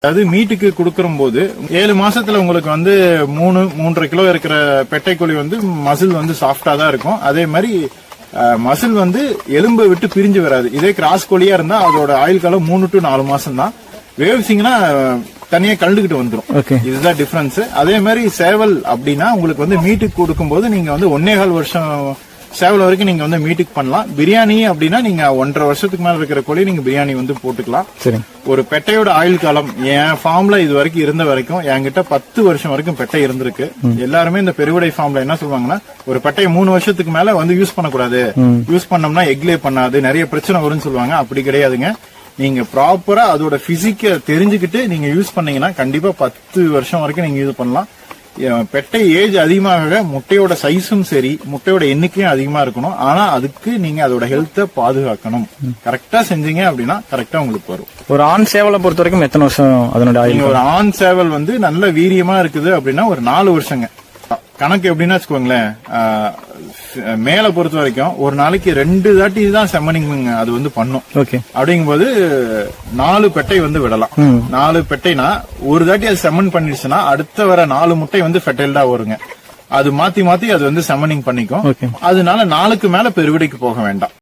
அதாவது மீட்டுக்கு கொடுக்கற போது 7 மாசத்துல உங்களுக்கு வந்து 3.5 கிலோ இருக்கிற பெட்டை கோழி வந்து மசில் வந்து சாஃப்டா தான் இருக்கும். அதே மாதிரி மசில் வந்து எலும்பை விட்டு பிரிஞ்சு வராது. இதே கிராஸ் கோழியா இருந்தா அதோட ஆயுள் காலம் 3 to 4 மாசம் தான். வேவ்சிங்னா தனியா கலந்துகிட்டு வந்துரும். இதுதான் டிஃபரன்ஸ். அதே மாதிரி சேவல் அப்படின்னா உங்களுக்கு வந்து மீட்டுக்கு கொடுக்கும் போது நீங்க வந்து 1.25 வருஷம் சேவல் வரைக்கும் நீங்க வந்து மீட்டுக்கு பண்ணலாம். பிரியாணி அப்படின்னா நீங்க 1.5 வருஷத்துக்கு மேல இருக்கிற கோழி நீங்க பிரியாணி வந்து போட்டுக்கலாம். ஒரு பெட்டையோட ஆயுள் காலம் என் ஃபார்ம்ல இது வரைக்கும் இருந்த வரைக்கும் என்கிட்ட 10 வருஷம் வரைக்கும் பெட்டை இருந்திருக்கு. எல்லாருமே இந்த பெருவிடை ஃபார்ம்ல என்ன சொல்லுவாங்கன்னா ஒரு பெட்டையை 3 வருஷத்துக்கு மேல வந்து யூஸ் பண்ணக்கூடாது, யூஸ் பண்ணோம்னா எக்லே பண்ணாது, நிறைய பிரச்சனை வரும்னு சொல்லுவாங்க. அப்படி கிடையாதுங்க. நீங்க ப்ராப்பரா அதோட பிசிக்க தெரிஞ்சுக்கிட்டு நீங்க யூஸ் பண்ணீங்கன்னா கண்டிப்பா 10 வருஷம் வரைக்கும் நீங்க யூஸ் பண்ணலாம். பெட்டை ஏஜ் அதிகமாக முட்டையோட சைஸும் சரி, முட்டையோட எண்ணிக்கையும் அதிகமா இருக்கணும். ஆனா அதுக்கு நீங்க அதோட ஹெல்த்தை பாதுகாக்கணும். கரெக்டா செஞ்சீங்க அப்படின்னா கரெக்டா உங்களுக்கு வரும். ஒரு ஆண் சேவலை பொறுத்த வரைக்கும் எத்தனை வருஷம் அதனோட ஆயுள்? ஒரு ஆண் சேவல் வந்து நல்ல வீரியமா இருக்குது அப்படின்னா ஒரு 4 வருஷங்க கணக்கு. எப்படின்னா வச்சுக்கோங்களேன், மேல பொறுத்த வரைக்கும் ஒரு நாளைக்கு 2 தாட்டி தான் செம்மனிங் அது வந்து பண்ணும். அப்படிங்கும்போது 4 பெட்டை வந்து விடலாம். 4 பெட்டைனா ஒரு தாட்டி அது செம்மன் பண்ணிடுச்சுன்னா அடுத்த வர 4 முட்டை வந்து ஃபெர்டைல்டா வருங்க. அது மாத்தி மாத்தி அது வந்து செம்மனிங் பண்ணிக்கும். அதனால 4க்கு மேல பெருவிடைக்கு போக வேண்டாம்.